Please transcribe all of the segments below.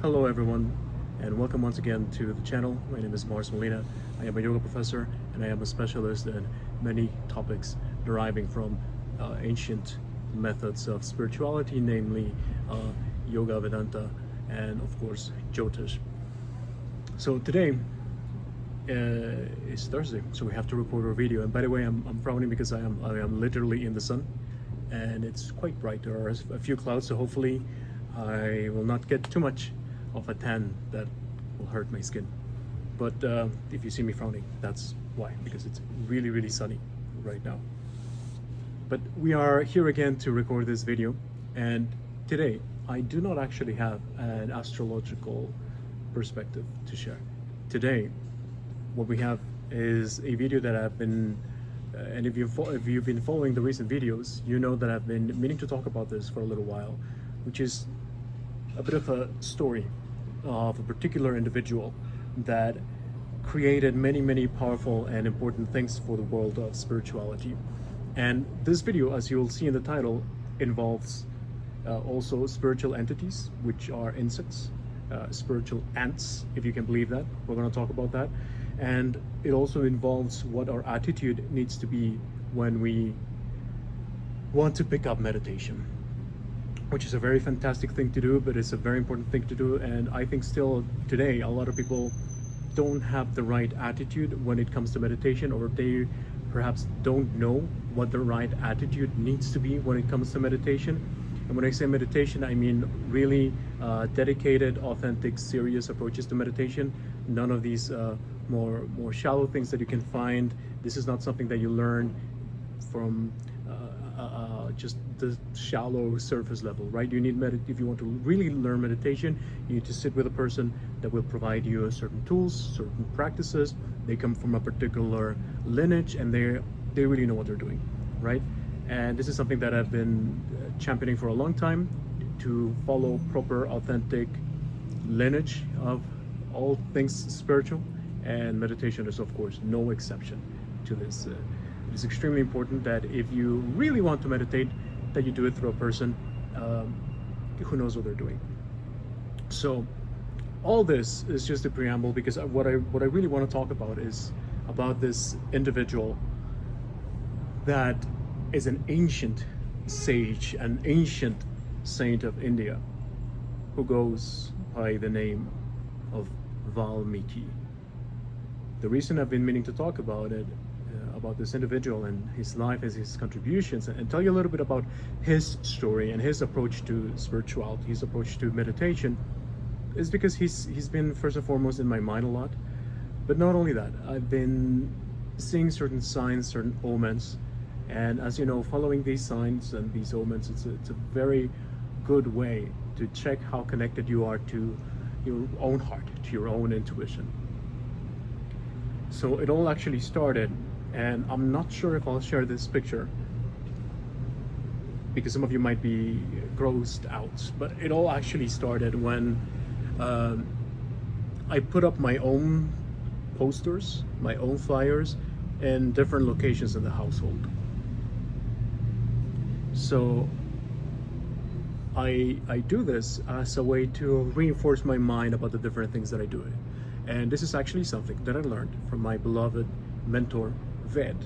Hello everyone, and welcome once again to the channel. My name is Mars Molina. I am a yoga professor and I am a specialist in many topics deriving from ancient methods of spirituality, namely yoga, Vedanta, and of course Jyotish. So today is Thursday, so we have to record our video. And by the way, I'm frowning because I am literally in the sun and it's quite bright. There are a few clouds, so hopefully I will not get too much of a tan that will hurt my skin. But if you see me frowning, that's why, because it's really sunny right now. But we are here again to record this video, and today I do not actually have an astrological perspective to share. Today what we have is a video that I've been and if you've been following the recent videos, you know that I've been meaning to talk about this for a little while, which is a bit of a story of a particular individual that created many powerful and important things for the world of spirituality. And this video, as you'll see in the title, involves also spiritual entities, which are insects, spiritual ants, if you can believe that. We're going to talk about that. And it also involves what our attitude needs to be when we want to pick up meditation, which is a very fantastic thing to do, but it's a very important thing to do. And I think still today, a lot of people don't have the right attitude when it comes to meditation, or they perhaps don't know what the right attitude needs to be when it comes to meditation. And when I say meditation, I mean really dedicated, authentic, serious approaches to meditation. None of these more shallow things that you can find. This is not something that you learn from just the shallow surface level, right? You need if you want to really learn meditation, you need to sit with a person that will provide you certain tools, certain practices. They come from a particular lineage and they really know what they're doing, right? And this is something that I've been championing for a long time, to follow proper, authentic lineage of all things spiritual, and meditation is of course no exception to this. It is extremely important that if you really want to meditate, that you do it through a person who knows what they're doing. So all this is just a preamble, because what I really want to talk about is about this individual that is an ancient sage, an ancient saint of India, who goes by the name of Valmiki. The reason I've been meaning to talk about it, about this individual and his life and his contributions, and tell you a little bit about his story and his approach to spirituality, his approach to meditation, is because he's been first and foremost in my mind a lot. But not only that, I've been seeing certain signs, certain omens, and as you know, following these signs and these omens, it's a very good way to check how connected you are to your own heart, to your own intuition. So it all actually started, and I'm not sure if I'll share this picture because some of you might be grossed out, but it all actually started when I put up my own posters, my own flyers in different locations in the household. So I do this as a way to reinforce my mind about the different things that I do. And this is actually something that I learned from my beloved mentor, Ved.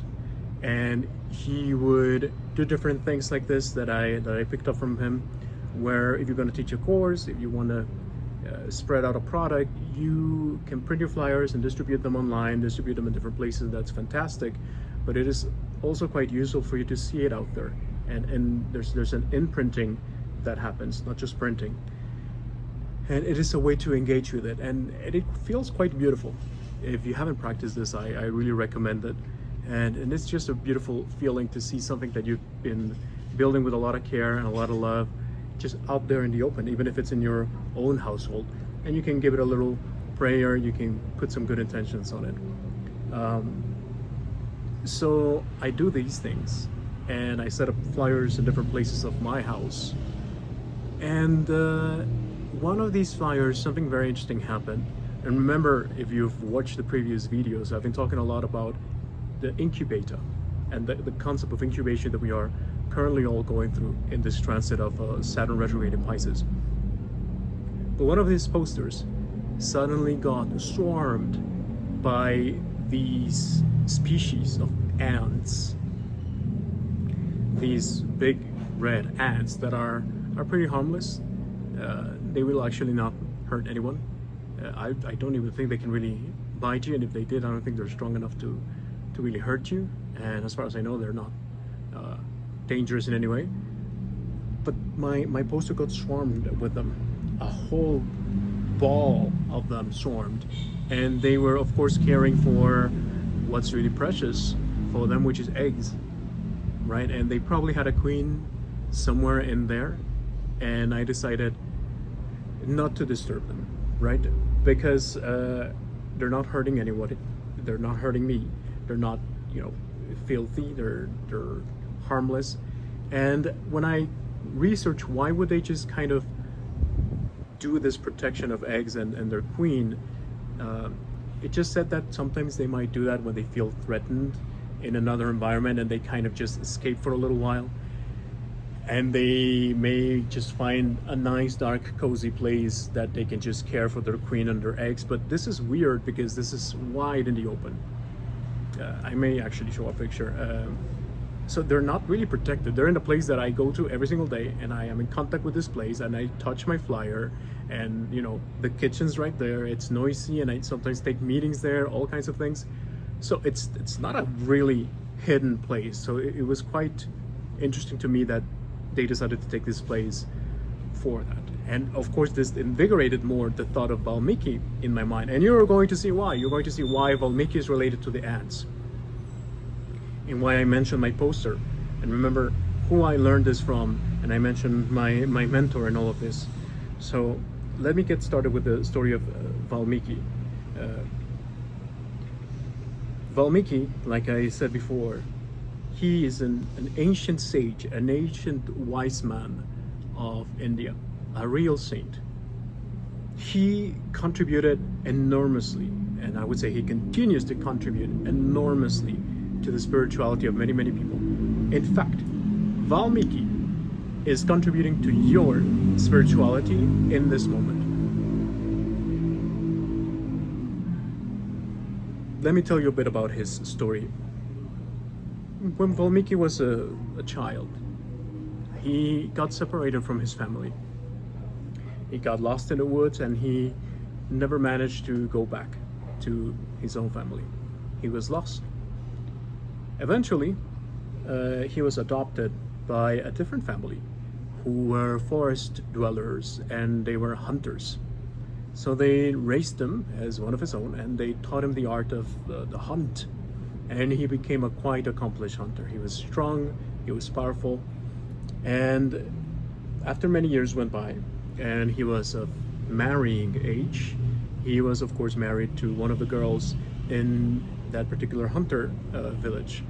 And he would do different things like this that I picked up from him, where if you're going to teach a course, if you want to spread out a product, you can print your flyers and distribute them online, distribute them in different places. That's fantastic. But it is also quite useful for you to see it out there. And there's an imprinting that happens, not just printing. And it is a way to engage with it, and it feels quite beautiful. If you haven't practiced this, I really recommend it. And it's just a beautiful feeling to see something that you've been building with a lot of care and a lot of love just out there in the open, even if it's in your own household. And you can give it a little prayer, you can put some good intentions on it. So I do these things, and I set up flyers in different places of my house. And one of these flyers, something very interesting happened. And remember, if you've watched the previous videos, I've been talking a lot about the incubator and the concept of incubation that we are currently all going through in this transit of Saturn retrograde in Pisces. But one of his posters suddenly got swarmed by these species of ants, these big red ants that are pretty harmless. They will actually not hurt anyone. I don't even think they can really bite you, and if they did, I don't think they're strong enough to really hurt you. And as far as I know, they're not dangerous in any way. But my poster got swarmed with them. A whole ball of them swarmed, and they were of course caring for what's really precious for them, which is eggs, right? And they probably had a queen somewhere in there, and I decided not to disturb them, right? Because they're not hurting anyone, they're not hurting me, they're not, you know, filthy, they're harmless. And when I research why would they just kind of do this protection of eggs and their queen, it just said that sometimes they might do that when they feel threatened in another environment, and they kind of just escape for a little while, and they may just find a nice dark cozy place that they can just care for their queen and their eggs. But this is weird because this is wide in the open. I may actually show a picture. So they're not really protected. They're in a place that I go to every single day, and I am in contact with this place, and I touch my flyer, and you know, the kitchen's right there. It's noisy, and I sometimes take meetings there, all kinds of things. So it's not a really hidden place. So it was quite interesting to me that they decided to take this place for that. And of course, this invigorated more the thought of Valmiki in my mind. And you're going to see why. You're going to see why Valmiki is related to the ants, and why I mentioned my poster. And remember who I learned this from, and I mentioned my mentor in all of this. So let me get started with the story of Valmiki. Valmiki, like I said before, he is an ancient sage, an ancient wise man of India, a real saint. He contributed enormously, and I would say he continues to contribute enormously to the spirituality of many, many people. In fact, Valmiki is contributing to your spirituality in this moment. Let me tell you a bit about his story. When Valmiki was a child, he got separated from his family. He got lost in the woods, and he never managed to go back to his own family. He was lost. Eventually, he was adopted by a different family who were forest dwellers, and they were hunters. So they raised him as one of his own, and they taught him the art of the hunt. And he became a quite accomplished hunter. He was strong, he was powerful, and after many years went by, and he was of marrying age, he was of course married to one of the girls in that particular hunter village.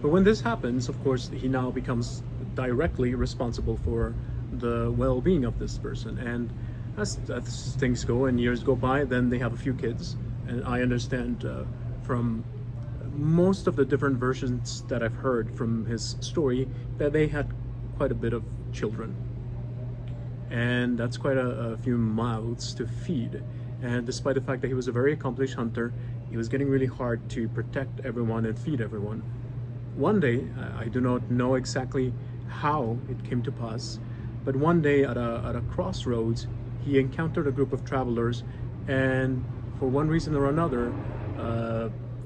But when this happens, of course, he now becomes directly responsible for the well-being of this person. And as things go and years go by, then they have a few kids. And I understand from most of the different versions that I've heard from his story that they had quite a bit of children. And that's quite a few mouths to feed. And despite the fact that he was a very accomplished hunter, it was getting really hard to protect everyone and feed everyone. One day, I do not know exactly how it came to pass, but one day at a crossroads, he encountered a group of travelers, and for one reason or another,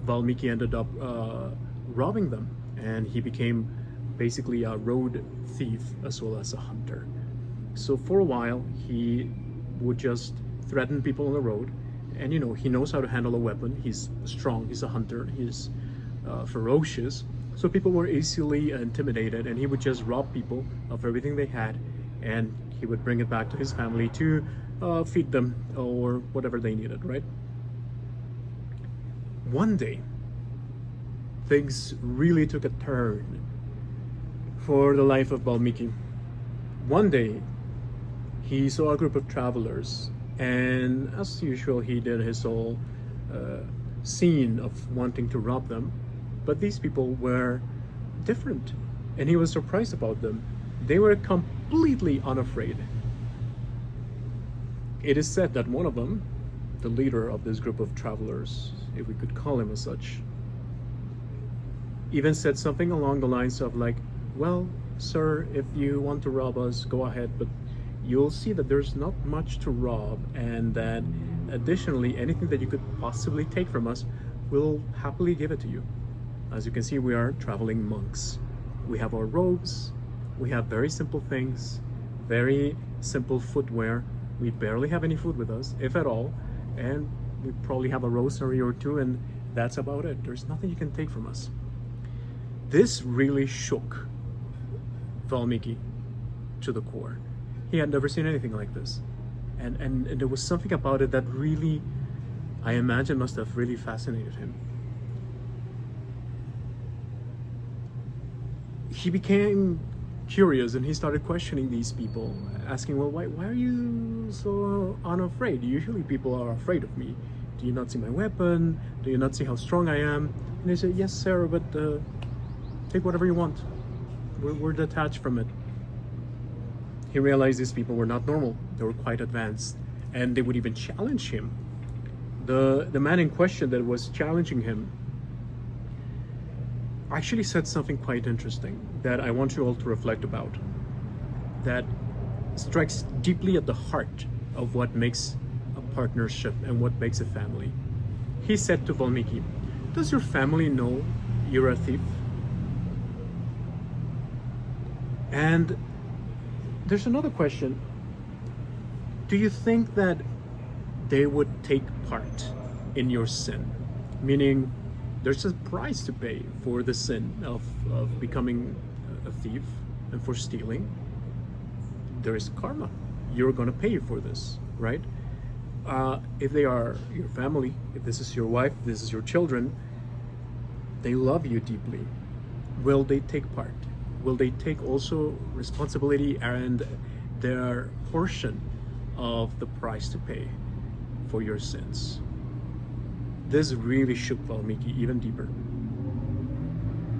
Valmiki ended up robbing them, and he became basically a road thief as well as a hunter. So for a while, he would just threaten people on the road, and you know, he knows how to handle a weapon. He's strong, he's a hunter, he's ferocious. So people were easily intimidated, and he would just rob people of everything they had, and he would bring it back to his family to feed them or whatever they needed, right? One day, things really took a turn for the life of Valmiki. One day, he saw a group of travelers, and as usual, he did his whole scene of wanting to rob them. But these people were different, and he was surprised about them. They were completely unafraid. It is said that one of them, the leader of this group of travelers, if we could call him as such, even said something along the lines of like, well, sir, if you want to rob us, go ahead, but you'll see that there's not much to rob, and that additionally, anything that you could possibly take from us, we'll happily give it to you. As you can see, we are traveling monks. We have our robes, we have very simple things, very simple footwear. We barely have any food with us, if at all, and we probably have a rosary or two, and that's about it. There's nothing you can take from us. This really shook Valmiki to the core. He had never seen anything like this. And there was something about it that really, I imagine, must have really fascinated him. He became curious and he started questioning these people, asking, well, why are you so unafraid? Usually people are afraid of me. Do you not see my weapon? Do you not see how strong I am? And they said, yes, sir, but take whatever you want. We're detached from it. He realized these people were not normal. They were quite advanced, and they would even challenge him. The man in question that was challenging him actually said something quite interesting that I want you all to reflect about, that strikes deeply at the heart of what makes a partnership and what makes a family. He said to Valmiki, does your family know you're a thief? And there's another question. Do you think that they would take part in your sin? Meaning, there's a price to pay for the sin of becoming a thief and for stealing. There is karma. You're going to pay for this, right? If they are your family, if this is your wife, if this is your children, they love you deeply. Will they take part? Will they take also responsibility and their portion of the price to pay for your sins? This really shook Valmiki even deeper.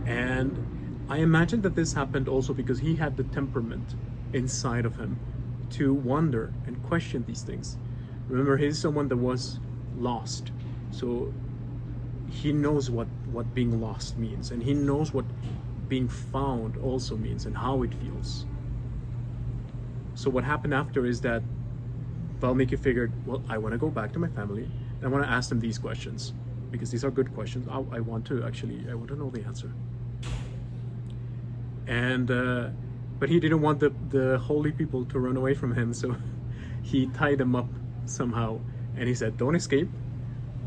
And I imagine that this happened also because he had the temperament inside of him to wonder and question these things. Remember, he's someone that was lost. So he knows what being lost means, and he knows what being found also means and how it feels. So what happened after is that Valmiki figured, well, I want to go back to my family and I want to ask them these questions because these are good questions. I want to know the answer. And but he didn't want the holy people to run away from him, so he tied them up somehow and he said, don't escape.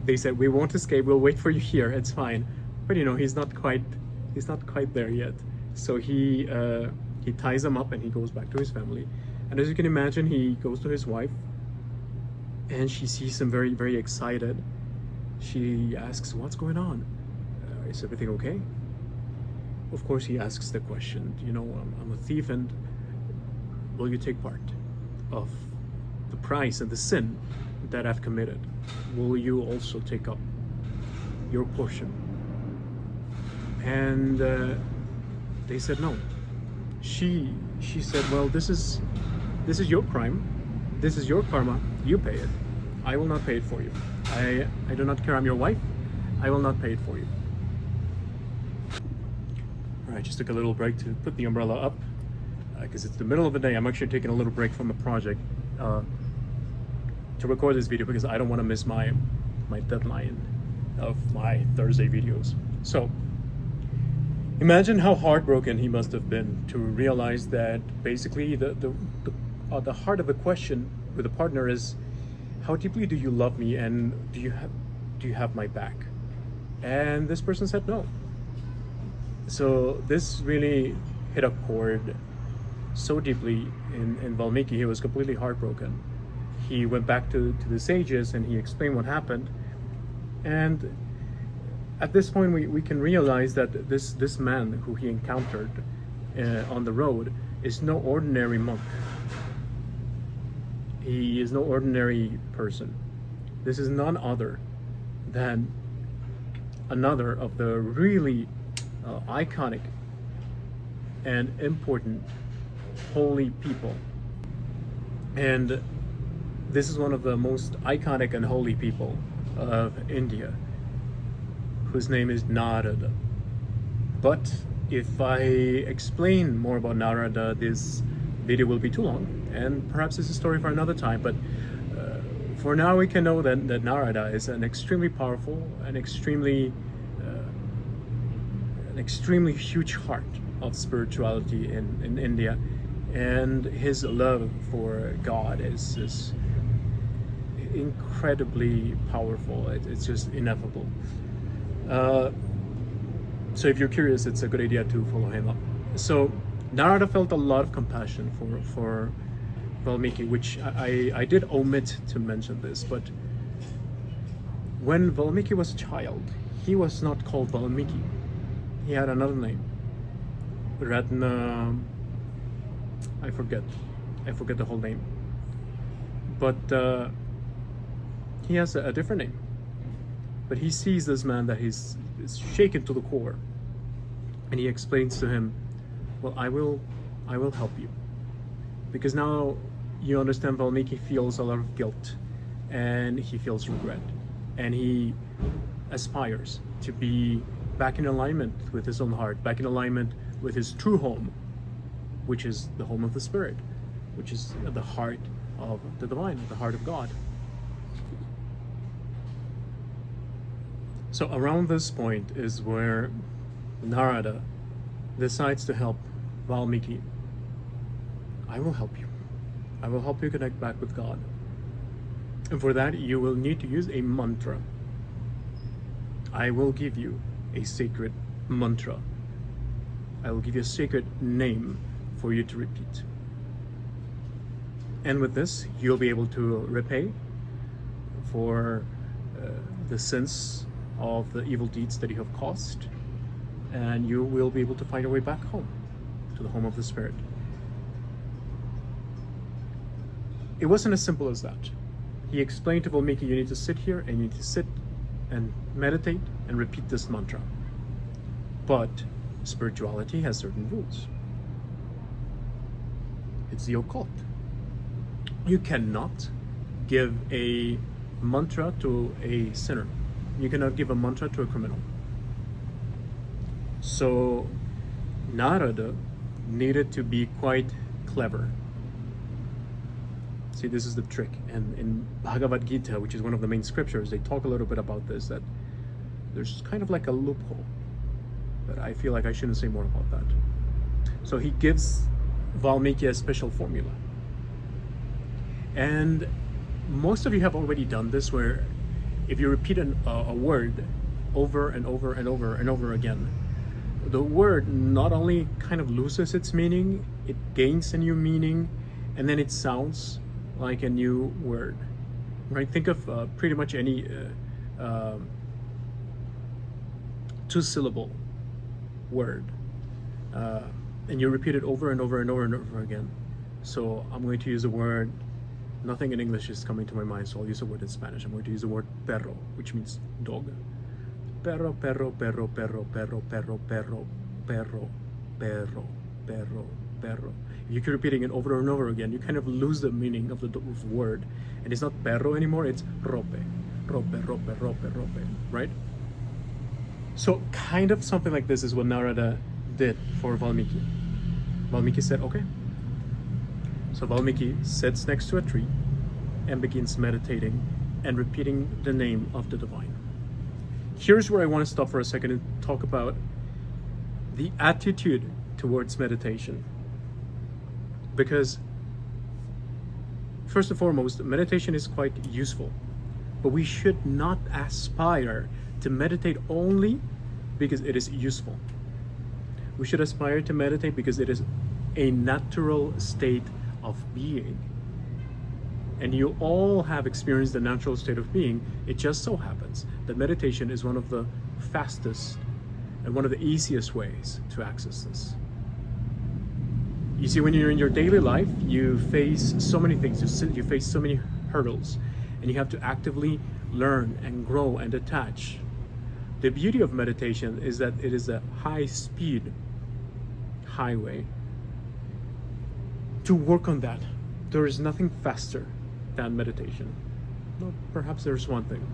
They said, we won't escape, we'll wait for you here, it's fine. But he's not quite there yet. So he ties them up and he goes back to his family. And as you can imagine, he goes to his wife and she sees him very, very excited. She asks, what's going on? Is everything okay? Of course, he asks the question, I'm a thief, and will you take part of the price and the sin that I've committed? Will you also take up your portion? And they said no. She said, well, this is your crime, this is your karma, you pay it. I will not pay it for you. I do not care, I'm your wife, I will not pay it for you. Alright, just took a little break to put the umbrella up because it's the middle of the day. I'm actually taking a little break from the project to record this video because I don't want to miss my deadline of my Thursday videos. So imagine how heartbroken he must have been to realize that basically the heart of the question with a partner is, how deeply do you love me and do you have my back? And this person said no. So this really hit a chord so deeply in Valmiki. He was completely heartbroken. He went back to the sages and he explained what happened. And at this point, we can realize that this man who he encountered on the road is no ordinary monk. He is no ordinary person. This is none other than another of the really iconic and important holy people. And This is one of the most iconic and holy people of India, whose name is Narada. But if I explain more about Narada, this video will be too long, and perhaps it's a story for another time. But for now, we can know that Narada is an extremely powerful, an extremely huge heart of spirituality in India, and his love for God is incredibly powerful. It's just ineffable. So if you're curious, it's a good idea to follow him up. So Narada felt a lot of compassion for Valmiki, which I did omit to mention this, but when Valmiki was a child, he was not called Valmiki. He had another name. Ratna, I forget the whole name. But he has a different name. But he sees this man that is shaken to the core, and he explains to him, well, I will help you, because now you understand Valmiki feels a lot of guilt, and he feels regret, and he aspires to be back in alignment with his own heart, back in alignment with his true home, which is the home of the Spirit, which is the heart of the divine, the heart of God. So around this point is where Narada decides to help Valmiki. I will help you. I will help you connect back with God. And for that, you will need to use a mantra. I will give you a sacred mantra. I will give you a sacred name for you to repeat. And with this, you'll be able to repay for the sins of the evil deeds that you have caused, and you will be able to find your way back home, to the home of the Spirit. It wasn't as simple as that. He explained to Valmiki, you need to sit here and you need to sit and meditate and repeat this mantra. But spirituality has certain rules. It's the occult. You cannot give a mantra to a sinner. You cannot give a mantra to a criminal. So Narada needed to be quite clever. See, this is the trick. And in Bhagavad Gita, which is one of the main scriptures, they talk a little bit about this, that there's kind of like a loophole. But I feel like I shouldn't say more about that. So he gives Valmiki a special formula. And most of you have already done this, where if you repeat a word over and over and over and over again, the word not only kind of loses its meaning, it gains a new meaning, and then it sounds like a new word, right? Think of pretty much any two-syllable word, and you repeat it over and over and over and over again. So I'm going to use a word. Nothing in English is coming to my mind, so I'll use a word in Spanish. I'm going to use the word perro, which means dog. Perro, perro, perro, perro, perro, perro, perro, perro, perro, perro, perro. If you keep repeating it over and over again, you kind of lose the meaning of the word. And it's not perro anymore, it's rope. Rope, rope, rope, rope, right? So kind of something like this is what Narada did for Valmiki. Valmiki said, okay. So Valmiki sits next to a tree and begins meditating and repeating the name of the divine. Here's where I want to stop for a second and talk about the attitude towards meditation. Because first and foremost, meditation is quite useful, but we should not aspire to meditate only because it is useful. We should aspire to meditate because it is a natural state of being. And you all have experienced the natural state of being. It just so happens that meditation is one of the fastest and one of the easiest ways to access this. You see, when you're in your daily life, you face so many things, you face so many hurdles, and you have to actively learn and grow and attach. The beauty of meditation is that it is a high-speed highway. To work on that, there is nothing faster than meditation. Well, perhaps there's one thing.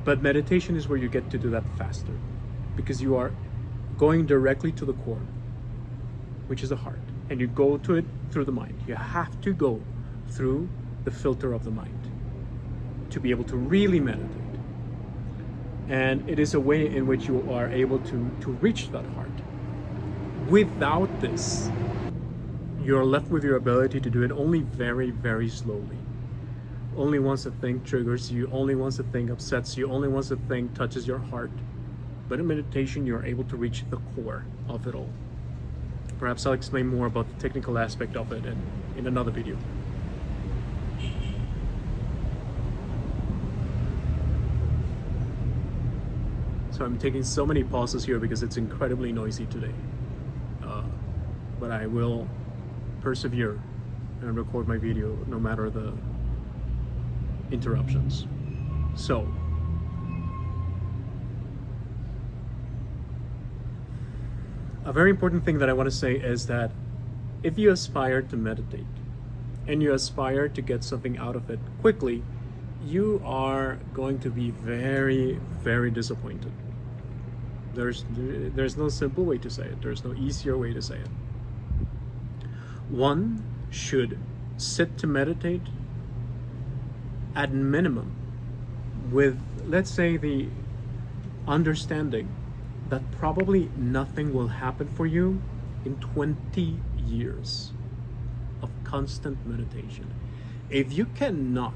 But meditation is where you get to do that faster, because you are going directly to the core, which is the heart, and you go to it through the mind. You have to go through the filter of the mind to be able to really meditate. And it is a way in which you are able to reach that heart. Without this, you're left with your ability to do it only very, very slowly. Only once a thing triggers you, only once a thing upsets you, only once a thing touches your heart. But in meditation, you're able to reach the core of it all. Perhaps I'll explain more about the technical aspect of it in another video. So I'm taking so many pauses here because it's incredibly noisy today. But I will persevere and record my video no matter the interruptions. So, a very important thing that I want to say is that if you aspire to meditate and you aspire to get something out of it quickly, you are going to be very, very disappointed. There's no simple way to say it. There's no easier way to say it. One should sit to meditate at minimum with, let's say, the understanding that probably nothing will happen for you in 20 years of constant meditation. If you cannot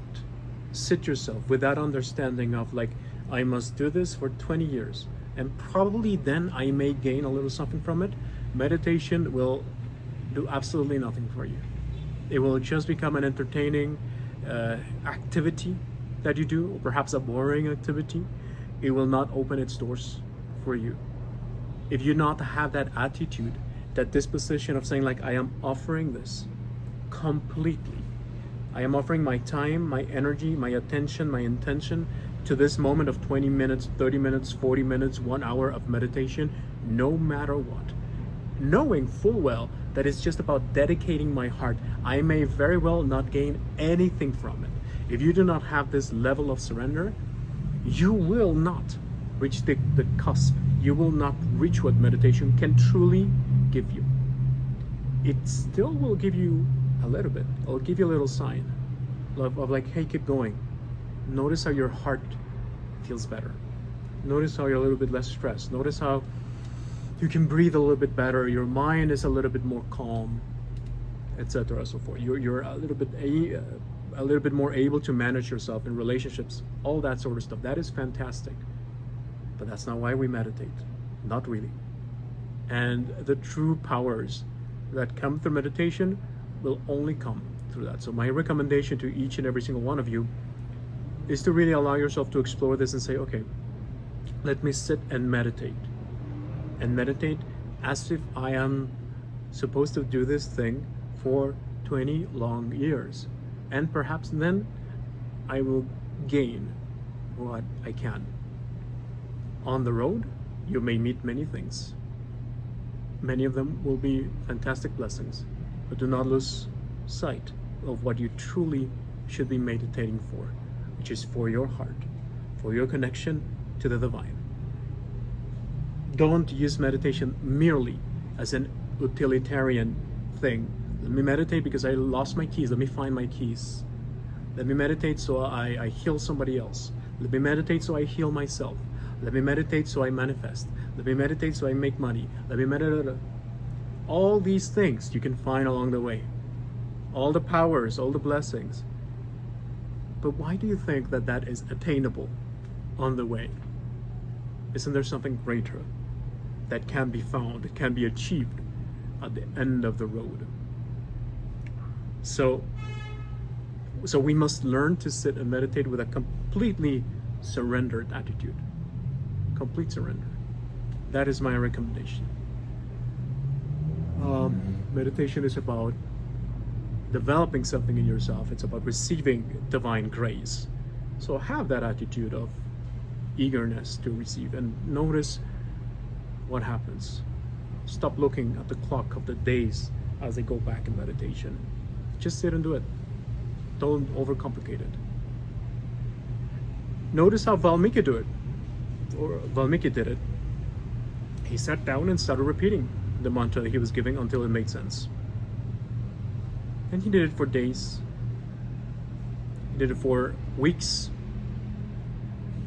sit yourself with that understanding of like, I must do this for 20 years, and probably then I may gain a little something from it, meditation will do absolutely nothing for you. It will just become an entertaining activity that you do, or perhaps a boring activity. It will not open its doors for you. If you not have that attitude, that disposition of saying like, I am offering this completely. I am offering my time, my energy, my attention, my intention to this moment of 20 minutes, 30 minutes, 40 minutes, 1 hour of meditation, no matter what. Knowing full well that it's just about dedicating my heart. I may very well not gain anything from it. If you do not have this level of surrender, you will not reach the cusp. You will not reach what meditation can truly give you. It still will give you a little bit. It'll give you a little sign of like, hey, keep going. Notice how your heart feels better. Notice how you're a little bit less stressed. Notice how you can breathe a little bit better. Your mind is a little bit more calm, etc. So forth. You're a little bit more able to manage yourself in relationships, all that sort of stuff. That is fantastic. But that's not why we meditate. Not really. And the true powers that come through meditation will only come through that. So my recommendation to each and every single one of you is to really allow yourself to explore this and say, okay, let me sit and meditate. And meditate as if I am supposed to do this thing for 20 long years. And perhaps then I will gain what I can. On the road, you may meet many things. Many of them will be fantastic blessings, but do not lose sight of what you truly should be meditating for, which is for your heart, for your connection to the divine. Don't use meditation merely as an utilitarian thing. Let me meditate because I lost my keys. Let me find my keys. Let me meditate so I heal somebody else. Let me meditate so I heal myself. Let me meditate so I manifest. Let me meditate so I make money. Let me meditate. All these things you can find along the way. All the powers, all the blessings. But why do you think that that is attainable on the way? Isn't there something greater that can be found, that can be achieved at the end of the road? So we must learn to sit and meditate with a completely surrendered attitude. Complete surrender. That is my recommendation. Meditation is about developing something in yourself. It's about receiving divine grace. So have that attitude of eagerness to receive and notice what happens. Stop looking at the clock of the days as they go back in meditation. Just sit and do it. Don't overcomplicate it. Notice how Valmiki did it. He sat down and started repeating the mantra that he was giving until it made sense. And he did it for days. He did it for weeks.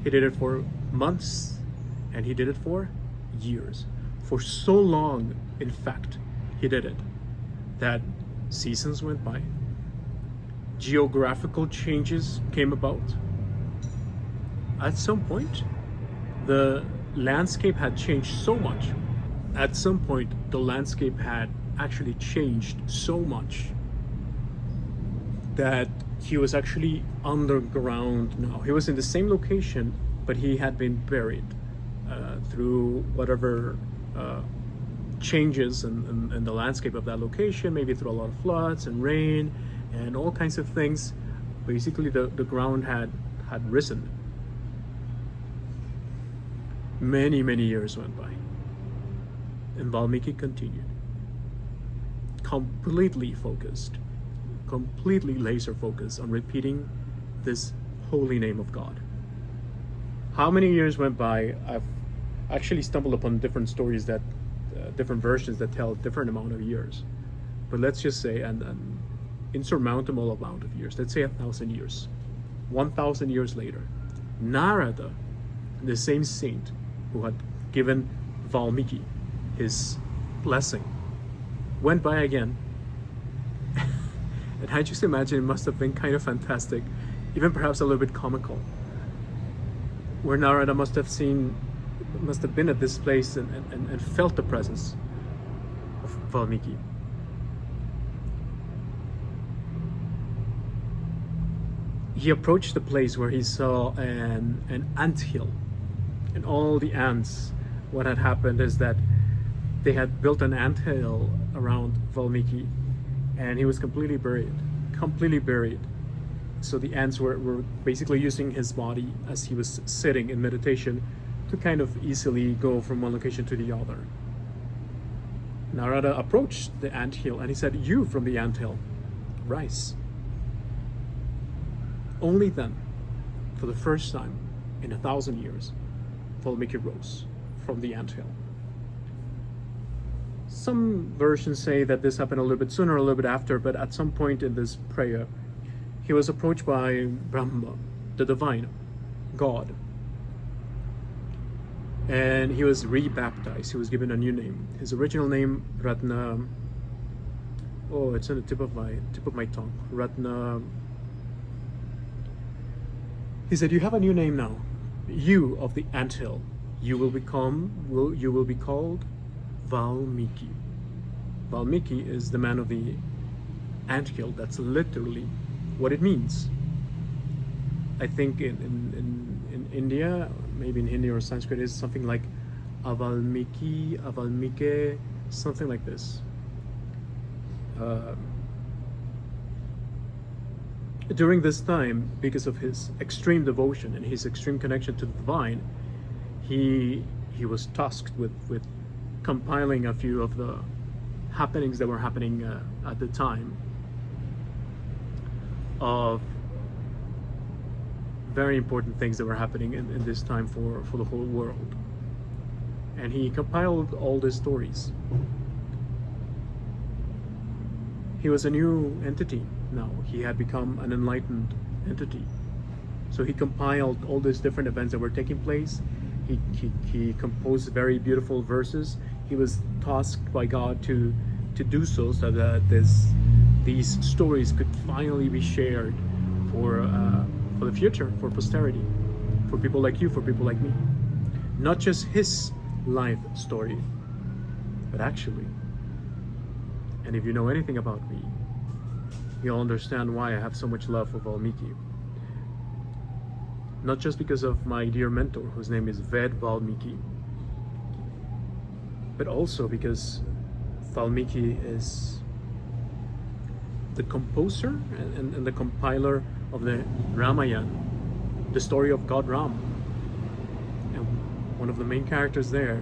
He did it for months. And he did it for years. For so long, in fact, he did it, that seasons went by. Geographical changes came about. At some point, the landscape had changed so much. At some point, the landscape had actually changed so much that he was actually underground now. He was in the same location, but he had been buried through whatever changes in the landscape of that location, maybe through a lot of floods and rain and all kinds of things. Basically, the ground had risen. Many years went by, and Valmiki continued, completely focused, completely laser focused on repeating this holy name of God. How many years went by? I've actually stumbled upon different stories that different versions that tell a different amount of years, but let's just say an insurmountable amount of years. Let's say 1,000 years. 1,000 years later, Narada, the same saint who had given Valmiki his blessing, went by again. And I just imagine it must have been kind of fantastic, even perhaps a little bit comical, where Narada must have been at this place and felt the presence of Valmiki. He approached the place where he saw an anthill, and all the ants. What had happened is that they had built an anthill around Valmiki, and he was completely buried. So the ants were basically using his body as he was sitting in meditation to kind of easily go from one location to the other. Narada approached the anthill and he said, "You from the anthill, rise." Only then, for the first time in 1,000 years, Valmiki rose from the anthill. Some versions say that this happened a little bit sooner, a little bit after, but at some point in this prayer, he was approached by Brahma, the divine God. And he was rebaptized. He was given a new name. His original name, Ratna. Oh, it's on the tip of my tongue. Ratna. He said, "You have a new name now. You of the anthill. You will be called Valmiki." Valmiki is the man of the anthill. That's literally what it means. I think in India, maybe in Hindi or Sanskrit, is something like Avalmiki, Avalmike, something like this. During this time, because of his extreme devotion and his extreme connection to the divine, he was tasked with compiling a few of the happenings that were happening at the time, of very important things that were happening in this time for the whole world. And he compiled all these stories. He was a new entity now. He had become an enlightened entity. So he compiled all these different events that were taking place. He composed very beautiful verses. He was tasked by God to do so that these stories could finally be shared for the future, for posterity, for people like you, for people like me. Not just his life story, but actually, and if you know anything about me, you'll understand why I have so much love for Valmiki. Not just because of my dear mentor, whose name is Ved Valmiki, but also because Valmiki is the composer and the compiler of the Ramayana, the story of God Ram. And one of the main characters there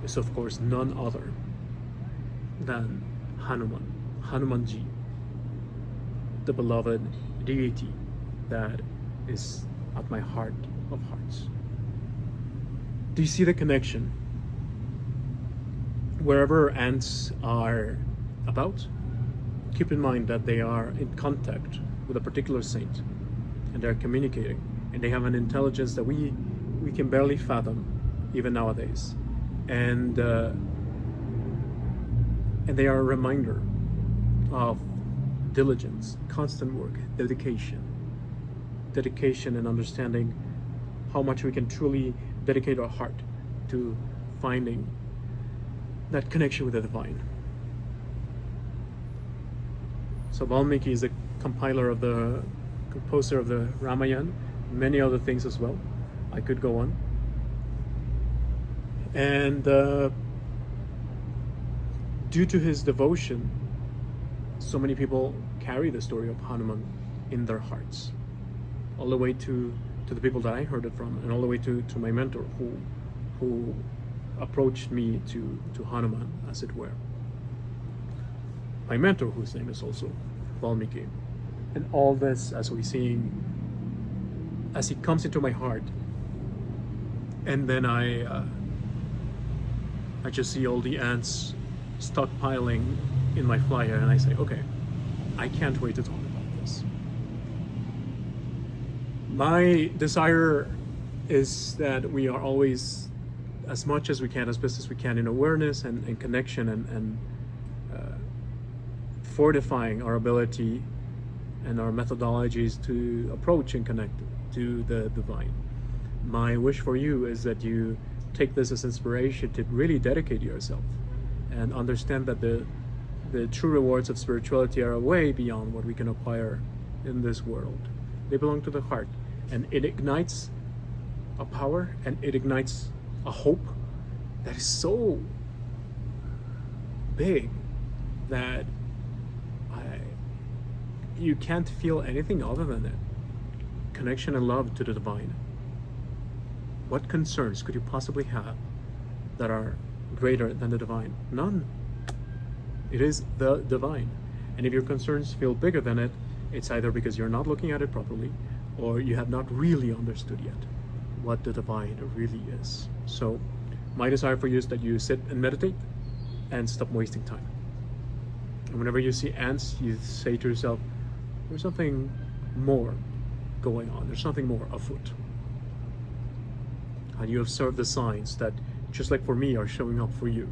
is, of course, none other than Hanumanji. the beloved deity that is at my heart of hearts. Do you see the connection? Wherever ants are about, keep in mind that they are in contact with a particular saint, and they're communicating, and they have an intelligence that we can barely fathom even nowadays, and they are a reminder of diligence, constant work, dedication and understanding how much we can truly dedicate our heart to finding that connection with the divine. So Valmiki is the composer of the Ramayana, many other things as well. I could go on. And due to his devotion, so many people carry the story of Hanuman in their hearts, all the way to the people that I heard it from, and all the way to my mentor who approached me to Hanuman, as it were. My mentor, whose name is also Valmiki. And all this, as we seeing, as it comes into my heart, and then I just see all the ants stockpiling in my flyer, and I say, okay, I can't wait to talk about this. My desire is that we are always, as much as we can, as best as we can, in awareness and connection and fortifying our ability and our methodologies to approach and connect to the divine. My wish for you is that you take this as inspiration to really dedicate yourself and understand that the true rewards of spirituality are way beyond what we can acquire in this world. They belong to the heart, and it ignites a power, and it ignites a hope that is so big that you can't feel anything other than it. Connection and love to the divine. What concerns could you possibly have that are greater than the divine? None. It is the divine. And if your concerns feel bigger than it, it's either because you're not looking at it properly, or you have not really understood yet what the divine really is. So my desire for you is that you sit and meditate and stop wasting time. And whenever you see ants, you say to yourself, there's something more going on. There's something more afoot. And you observe the signs that, just like for me, are showing up for you,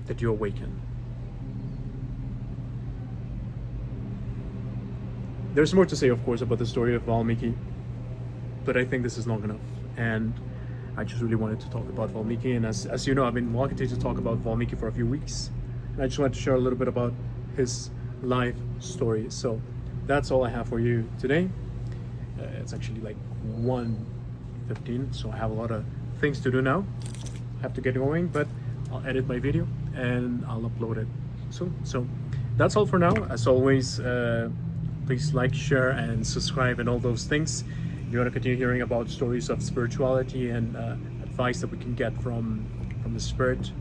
that you awaken. There's more to say, of course, about the story of Valmiki, but I think this is long enough. And I just really wanted to talk about Valmiki. And as you know, I've been wanting to talk about Valmiki for a few weeks. And I just wanted to share a little bit about his life story. So that's all I have for you today. It's actually like 1:15, so I have a lot of things to do now. I have to get going, but I'll edit my video and I'll upload it soon. So that's all for now. As always, please like, share, and subscribe, and all those things. If you want to continue hearing about stories of spirituality and advice that we can get from the spirit,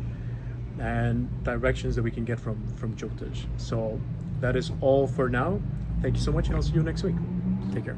and directions that we can get from Jyotish. So that is all for now. Thank you so much, and I'll see you next week. Take care.